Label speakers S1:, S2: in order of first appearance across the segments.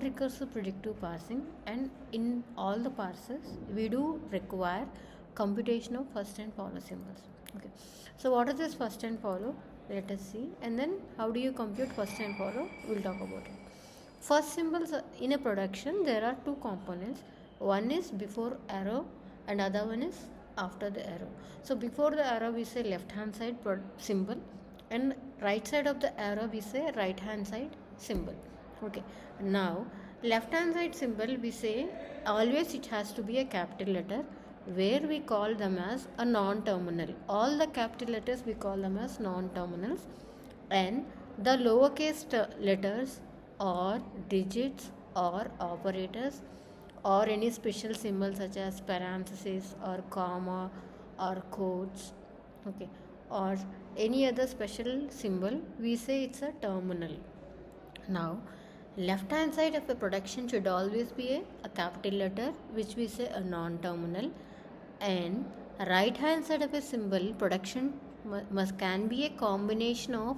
S1: non-recursive predictive parsing, and in all the parsers we do require computation of first and follow symbols. Okay, so what is this first and follow? Let us see, and then how do you compute first and follow? We'll talk about it. First symbols in a production, there are two components. One is before arrow and other one is after the arrow. So before the arrow we say left hand side symbol, and right side of the arrow we say right hand side symbol. Okay, now left hand side symbol we say always it has to be a capital letter, where we call them as a non-terminal. All the capital letters we call them as non-terminals, and the lowercase letters or digits or operators or any special symbol such as parenthesis or comma or quotes, okay, or any other special symbol, we say it's a terminal. Now left hand side of a production should always be a capital letter, which we say a non-terminal, and right hand side of a symbol production can be a combination of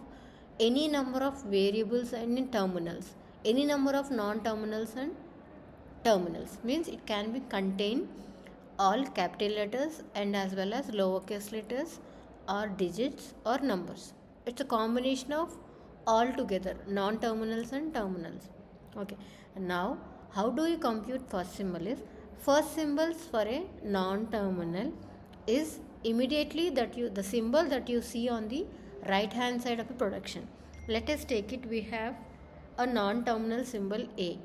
S1: any number of variables and terminals, any number of non-terminals and terminals. Means it can be contain all capital letters and as well as lowercase letters or digits or numbers. It's a combination of all together, non-terminals and terminals. Okay, now how do you compute first symbol? Is first symbols for a non-terminal is immediately the symbol that you see on the right hand side of a production. Let us take it, we have a non-terminal symbol A.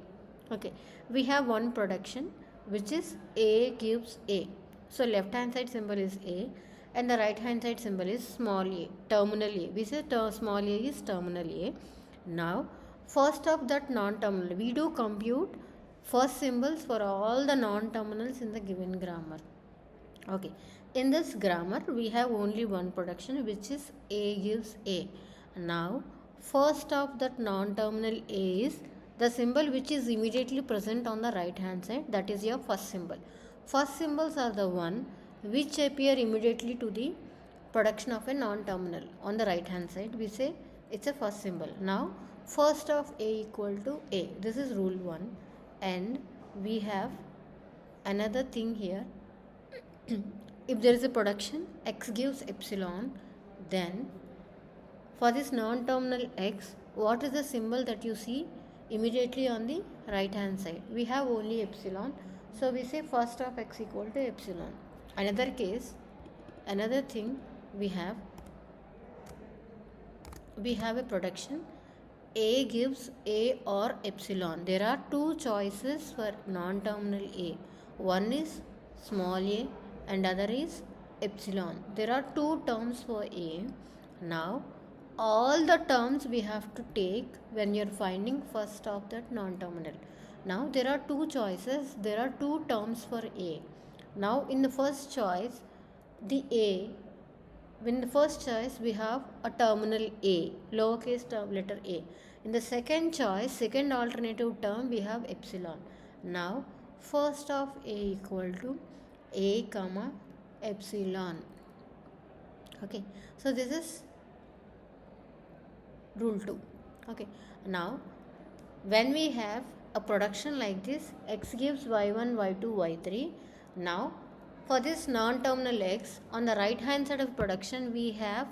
S1: Okay, we have one production which is A gives A. So left hand side symbol is A and the right hand side symbol is small a, terminal A. We say small a is terminal A. Now first of that non-terminal, we do compute first symbols for all the non-terminals in the given grammar. Okay, in this grammar we have only one production which is A gives A. Now first of that non-terminal A is the symbol which is immediately present on the right hand side, that is your first symbol. First symbols are the one which appear immediately to the production of a non-terminal on the right hand side, we say it's a first symbol. Now first of A equal to A, this is rule 1, and we have another thing here. If there is a production x gives epsilon, then for this non-terminal x, what is the symbol that you see immediately on the right hand side? We have only epsilon, so we say first of x equal to epsilon. Another case, another thing, we have a production A gives A or epsilon. There are two choices for non-terminal A. One is small a and other is epsilon. There are two terms for A. Now all the terms we have to take when you are finding first of that non-terminal. Now there are two choices, there are two terms for A. Now in the first choice, in the first choice we have a terminal A, lowercase letter A. In the second choice, second alternative term, we have epsilon. Now first of A equal to A comma epsilon. Okay, so this is rule 2. Okay, now when we have a production like this, x gives y1, y2, y3. Now for this non-terminal x, on the right hand side of production we have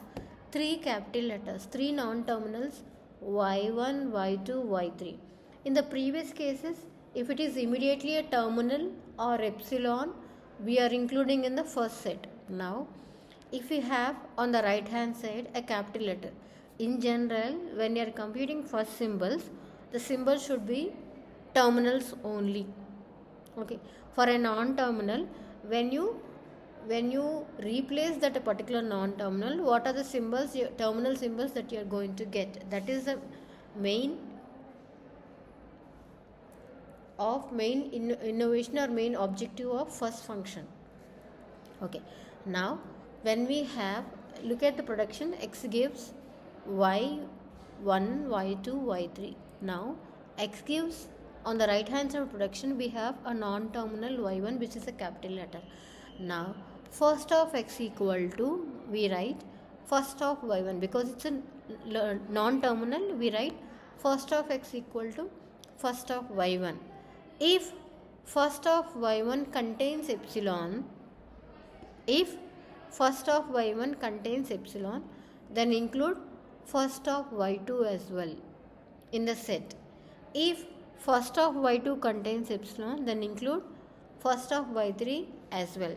S1: three capital letters, three non-terminals, y1, y2, y3. In the previous cases, if it is immediately a terminal or epsilon, we are including in the first set. Now if we have on the right hand side a capital letter, in general when you are computing first symbols, the symbol should be terminals only. Okay, for a non-terminal, when you replace that a particular non-terminal, what are the symbols, terminal symbols that you are going to get? That is the main innovation or main objective of first function. Okay, now when we have, look at the production, x gives y1, y2, y3. Now x gives, on the right hand side of production we have a non-terminal y1 which is a capital letter. Now first of x equal to, we write first of y1, because it's a non-terminal, we write first of x equal to first of y1. If first of y1 contains epsilon, if first of y1 contains epsilon, then include first of y2 as well in the set. If first of y2 contains epsilon, then include first of y3 as well.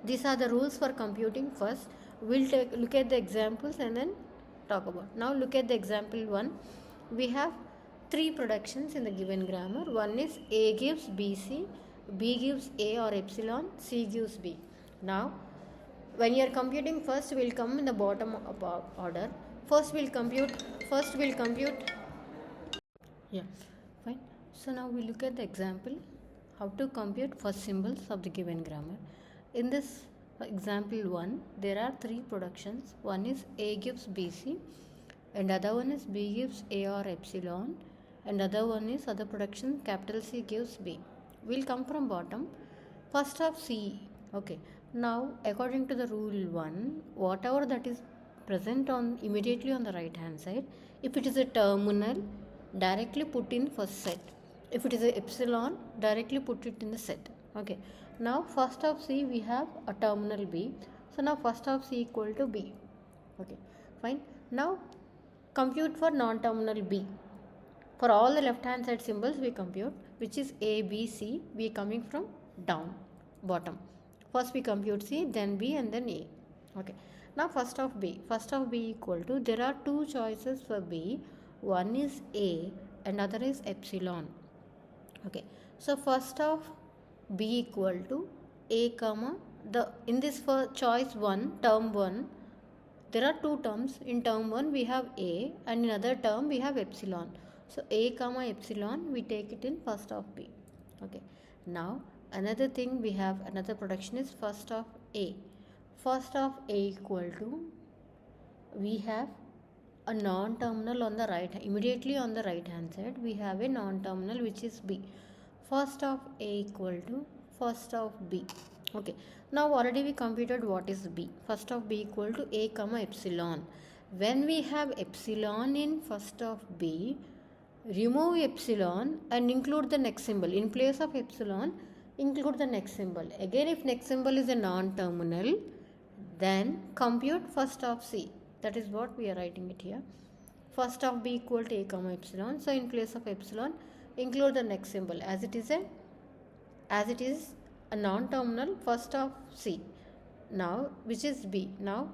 S1: These are the rules for computing first. We'll take look at the examples and then talk about. Now look at the example 1. We have three productions in the given grammar. One is A gives BC, B gives A or epsilon, C gives B. Now when you are computing first, we'll come in the bottom order. First we'll compute yeah, fine. So now we look at the example how to compute first symbols of the given grammar. In this example 1, there are three productions. One is A gives BC, and other one is B gives A or epsilon, and other one is other production capital C gives B. We'll come from bottom. First of C. Okay. Now according to the rule 1, whatever that is present on immediately on the right hand side, if it is a terminal, directly put in first set. If it is a epsilon, directly put it in the set. Okay. Now first of C we have a terminal B. So now first of C equal to B. Okay. Fine. Now compute for non-terminal B. For all the left hand side symbols we compute, which is A, B, C. We are coming from down, bottom. First we compute C, then B and then A. Okay. Now first of B. First of B equal to, there are two choices for B. One is A and other is epsilon. Okay. So first of B equal to A comma, in this for choice 1, term 1, there are two terms. In term 1 we have A and in other term we have epsilon. So A comma epsilon we take it in first of B. Okay. Now another thing we have, another production is first of A. First of A equal to, we have a non-terminal on the right, immediately on the right hand side we have a non-terminal which is B. First of A equal to first of B. Okay. Now already we computed what is B. First of B equal to A comma epsilon. When we have epsilon in first of B, remove epsilon and include the next symbol. In place of epsilon, include the next symbol. Again, if next symbol is a non-terminal, then compute first of C. That is what we are writing it here. First of B equal to A comma epsilon. So in place of epsilon, include the next symbol as it is a non-terminal first of C. Now which is B. Now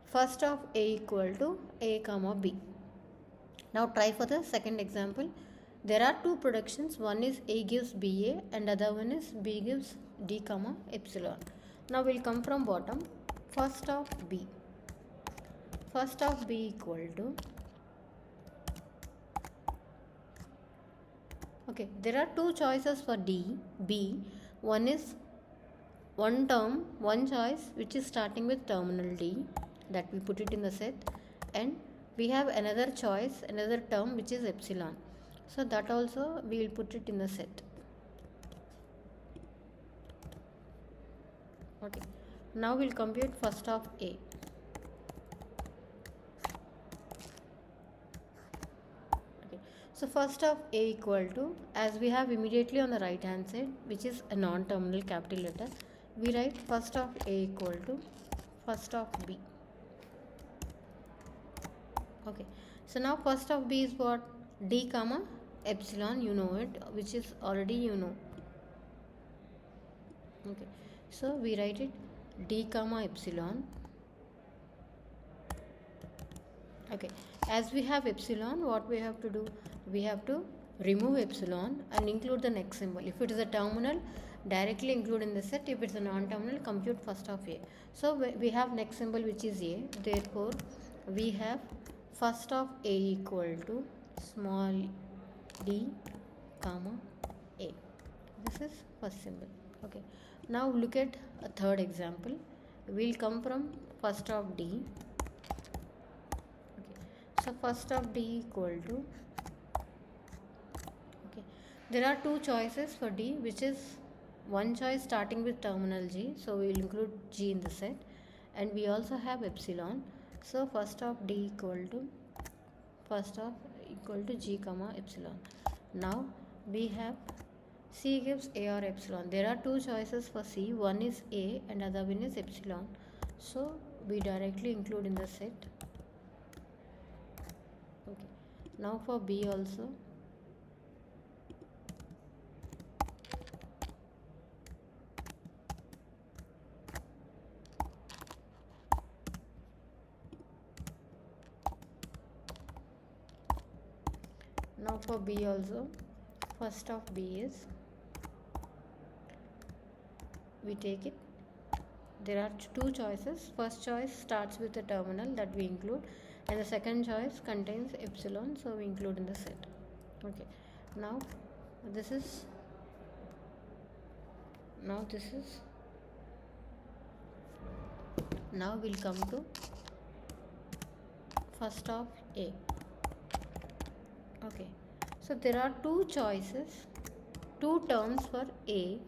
S1: first of A equal to A comma B. Now try for the second example. There are two productions. One is A gives BA and other one is B gives D comma epsilon. Now we'll come from bottom. First of B. First of B equal to, okay, there are two choices for B. One is one term, one choice which is starting with terminal D, that we put it in the set, and we have another choice, another term which is epsilon. So that also we will put it in the set. Okay. Now we'll compute first of A. Okay. So first of A equal to, as we have immediately on the right hand side, which is a non-terminal capital letter, we write first of A equal to first of B. Okay. So now first of B is what? D comma epsilon, you know it, which is already you know. Okay. So we write it D comma epsilon. Okay. As we have epsilon, what we have to do? We have to remove epsilon and include the next symbol. If it is a terminal, directly include in the set. If it's a non-terminal, compute first of A. So we have next symbol which is A. Therefore, we have first of A equal to small d comma A. This is first symbol. Okay. Now look at a third example. We'll come from first of D. Okay. So first of D equal to, okay, there are two choices for D, which is one choice starting with terminal G, so we will include G in the set, and we also have epsilon. So first of D equal to G comma epsilon. Now we have C gives A or epsilon. There are two choices for C. One is A and other one is epsilon. So we directly include in the set. Okay. Now for B also. Now for B also. First of B is, we take it. There are two choices. First choice starts with a terminal that we include, and the second choice contains epsilon, so we include in the set. Okay. Now this is now we'll come to first of A. Okay. So there are two choices, two terms for A,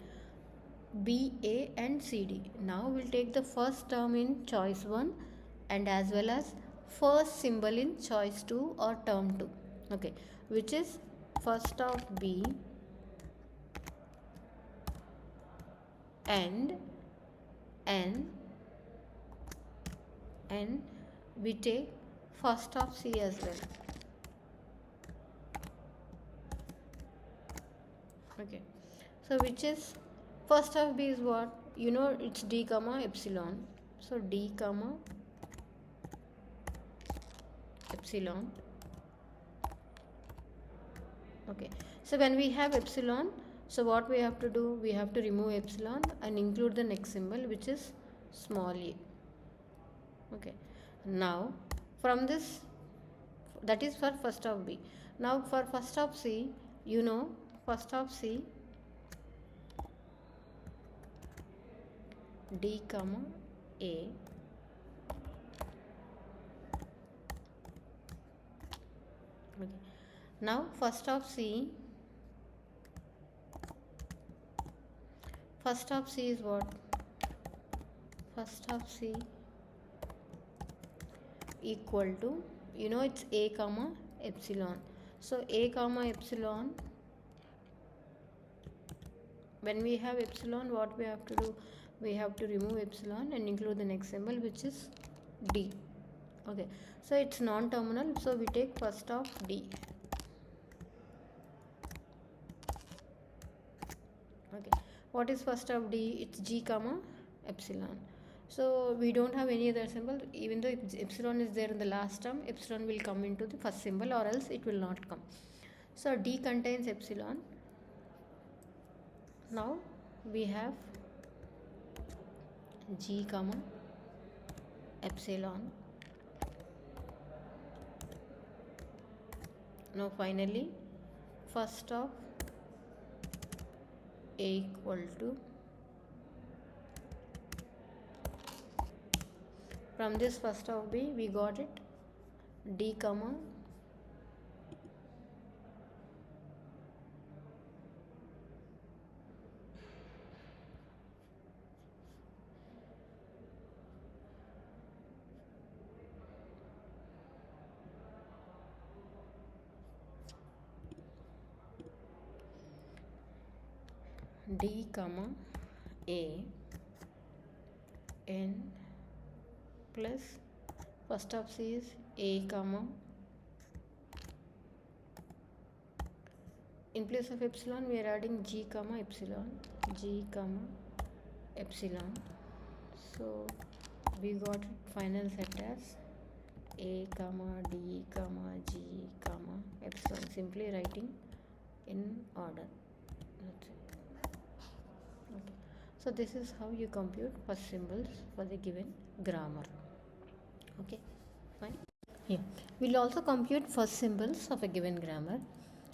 S1: B, A and C, D. Now we'll take the first term in choice 1 and as well as first symbol in choice 2 or term 2. Okay, which is first of B and we take first of C as well. Okay, so which is first of B is what? You know, it's D comma epsilon. So D comma epsilon. Okay, so when we have epsilon, so what we have to do? We have to remove epsilon and include the next symbol, which is small a. Okay, now from this, that is for first of B. Now for first of C, you know, first of C, D comma A. Okay. Now first of C is what? First of C equal to, you know, it's A comma epsilon. So A comma epsilon, when we have epsilon, what we have to do? We have to remove epsilon and include the next symbol, which is D. Okay, so it's non-terminal, so we take first of D. Okay, what is first of D? It's G comma epsilon. So we don't have any other symbol. Even though epsilon is there in the last term, epsilon will come into the first symbol or else it will not come. So D contains epsilon. Now we have G comma epsilon. Now finally first of A equal to, from this first of B we got it, D comma D comma A N plus first of C is A comma, in place of epsilon we are adding G comma epsilon, G comma epsilon. So we got it final set as A comma D comma G comma epsilon, simply writing in order. That's it. Okay. So this is how you compute first symbols for the given grammar. Okay, fine. Here we'll also compute first symbols of a given grammar.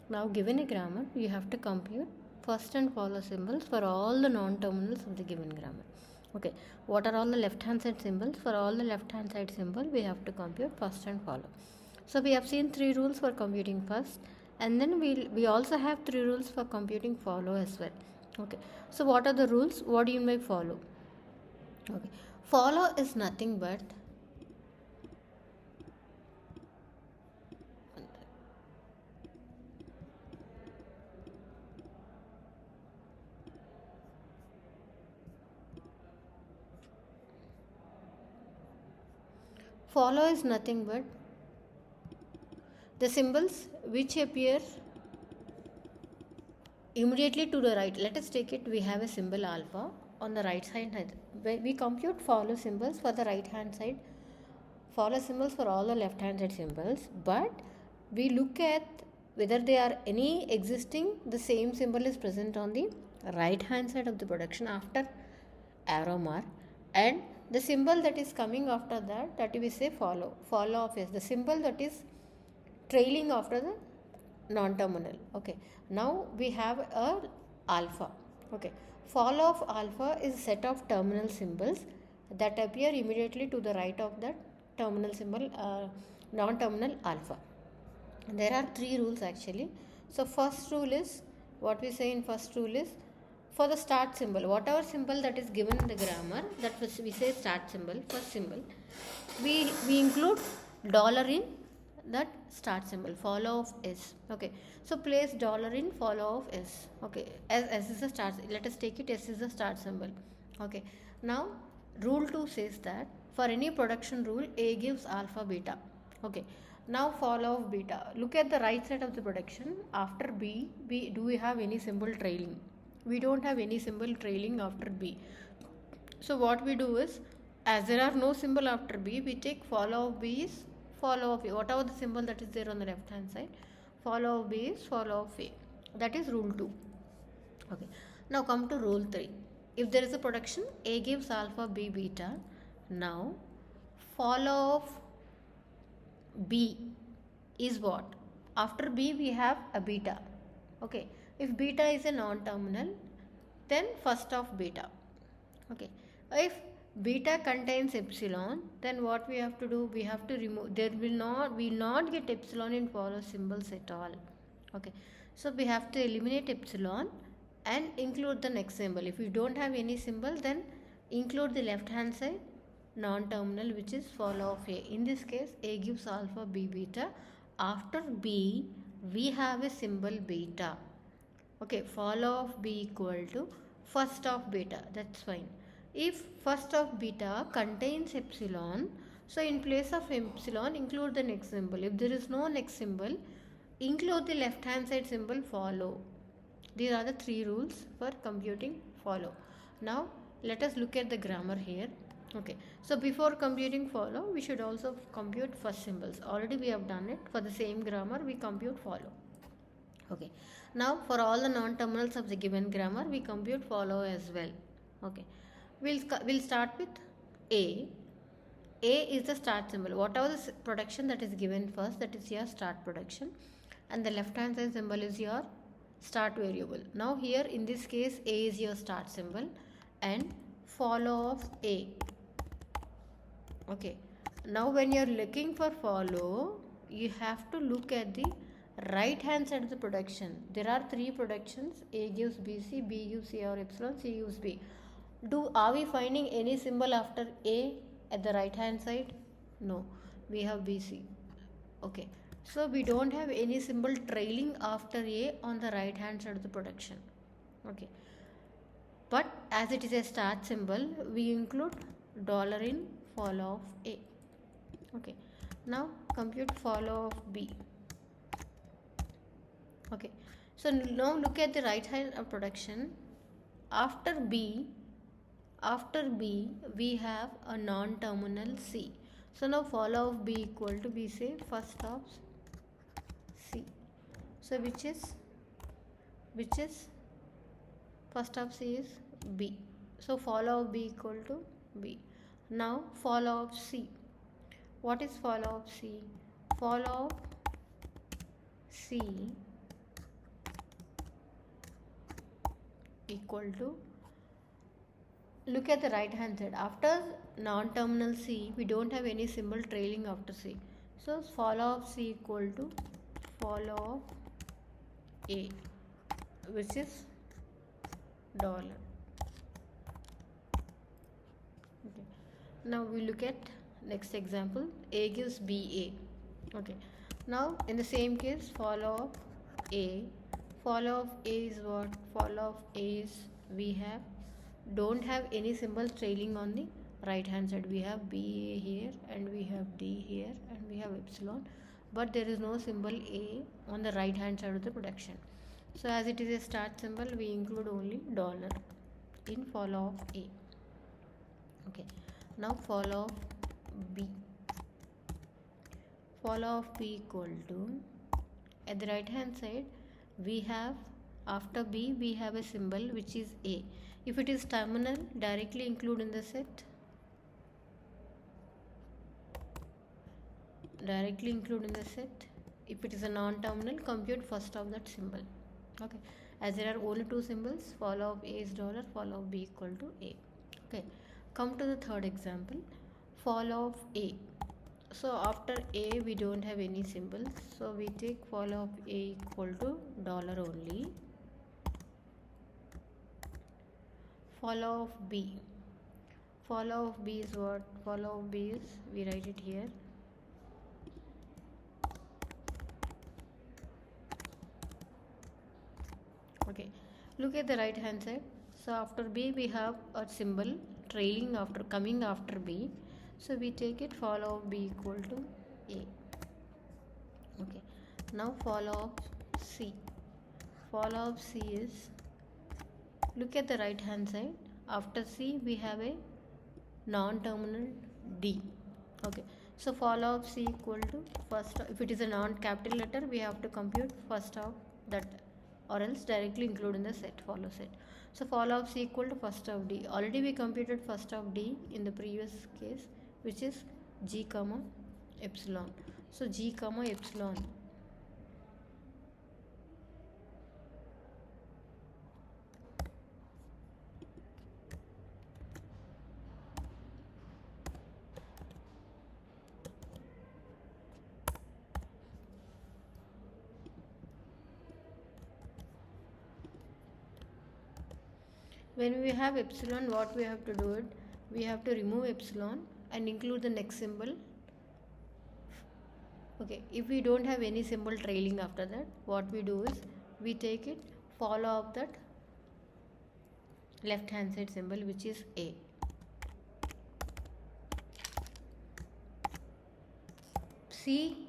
S1: Now given a grammar, you have to compute first and follow symbols for all the non-terminals of the given grammar. Okay, what are all the left hand side symbols? For all the left hand side symbol, we have to compute first and follow. So we have seen 3 rules for computing first, and then we also have 3 rules for computing follow as well. Okay, so what are the rules? What do you mean by follow? Okay, follow is nothing but Follow is nothing but the symbols which appear immediately to the right. Let us take it, we have a symbol alpha on the right side. We compute follow symbols for the right hand side, follow symbols for all the left hand side symbols, but we look at whether they are any existing, the same symbol is present on the right hand side of the production after arrow mark, and the symbol that is coming after that, that we say follow of is the symbol that is trailing after the non-terminal. Okay, now we have a alpha. Okay, follow of alpha is a set of terminal symbols that appear immediately to the right of that terminal symbol, non-terminal alpha. There are three rules actually. So first rule is, what we say in first rule is, for the start symbol, whatever symbol that is given in the grammar, that we say start symbol, first symbol, we include dollar in that start symbol, follow of s. Okay, so place dollar in follow of s. Okay, as is the start, let us take it, s is the start symbol. Okay, now rule 2 says that for any production rule, a gives alpha beta. Okay, now follow of beta, look at the right side of the production. After b, do we have any symbol trailing? We don't have any symbol trailing after b. So what we do is, as there are no symbol after b, we take follow of b is follow of a, whatever the symbol that is there on the left hand side, follow of b is follow of a. That is rule 2. Okay, now come to rule 3. If there is a production, a gives alpha, b beta. Now follow of b is what? After b we have a beta. Okay, if beta is a non-terminal, then first of beta. Okay, if beta contains epsilon, then what we have to do? We have to remove, there will not get epsilon in follow symbols at all. Okay, so we have to eliminate epsilon and include the next symbol. If you don't have any symbol, then include the left hand side non-terminal, which is follow of a. In this case, a gives alpha, b beta. After b we have a symbol beta. Okay, follow of b equal to first of beta. That's fine. If first of beta contains epsilon, so in place of epsilon include the next symbol. If there is no next symbol, include the left hand side symbol follow. These are the three rules for computing follow. Now let us look at the grammar here. Okay, so before computing follow, we should also compute first symbols. Already we have done it. For the same grammar we compute follow. Okay, now for all the non-terminals of the given grammar, we compute follow as well. Okay, we'll start with a. A is the start symbol. Whatever the production that is given first, that is your start production, and the left hand side symbol is your start variable. Now here in this case, a is your start symbol and follow of a. Okay, now when you are looking for follow, you have to look at the right hand side of the production. There are three productions, a gives bc, b gives a or epsilon, c gives b. Are we finding any symbol after a at the right hand side? No, we have bc. Okay, so we don't have any symbol trailing after a on the right hand side of the production. Okay, but as it is a start symbol, we include dollar in follow of a. Okay, now compute follow of b. Okay, so now look at the right hand of production. After b we have a non-terminal c. So now follow of b equal to, we say first of c. So which is first of c is b. So follow of b equal to b. Now follow of c. What is follow of c? Follow of c equal to, look at the right hand side. After non-terminal c, we don't have any symbol trailing after c. So follow of c equal to follow of a, which is dollar. Okay, now we look at next example. A gives b a. Okay, now in the same case, follow of a. Follow of a is what? Follow of a is, we don't have any symbol trailing on the right hand side we have B here and we have D here and we have epsilon, but there is no symbol A on the right hand side of the production. So as it is a start symbol, we include only dollar in follow of A. Okay, now follow of B. Follow of B equal to, at the right hand side we have, after B we have a symbol which is A. If it is terminal, directly include in the set, directly include in the set. If it is a non-terminal, compute first of that symbol. Okay, as there are only two symbols, follow of A is dollar, follow of B equal to A. Okay, come to the third example, follow of A. So after A we don't have any symbols, so we take follow of A equal to dollar only. Follow of B. Follow of B is what? Follow of B is, we write it here. Okay, look at the right hand side. So after B we have a symbol trailing after, coming after B. So we take it follow of B equal to A. Okay, now follow of C. Follow of C is, look at the right hand side. After C we have a non-terminal D. Okay, so follow of C equal to first, if it is a non-capital letter we have to compute first of that, or else directly include in the set, follow set. So follow of C equal to first of D. Already we computed first of D in the previous case, which is G comma epsilon. So G comma epsilon. When we have epsilon, what we have to do it, we have to remove epsilon and include the next symbol. Okay, if we don't have any symbol trailing after that, what we do is we take it follow up that left hand side symbol which is A. C,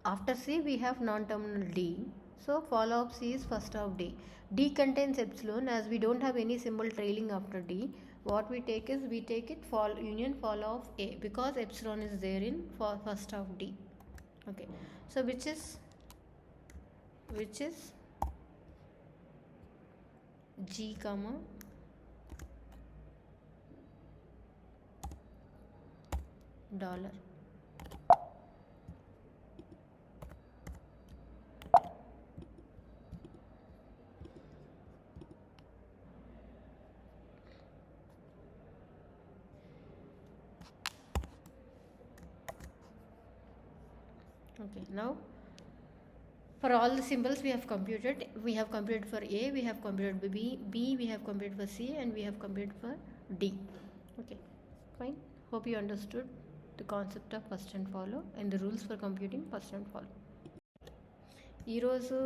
S1: after C we have non-terminal D, so follow up C is first of D. D contains epsilon, as we don't have any symbol trailing after D. What we take is we take it union follow of A, because epsilon is there in for first of D. Okay, so which is G comma dollar. Okay, now for all the symbols we have computed for A, we have computed for B we have computed for C, and we have computed for D. Okay, fine. Hope you understood the concept of first and follow and the rules for computing first and follow. ఈ రోజు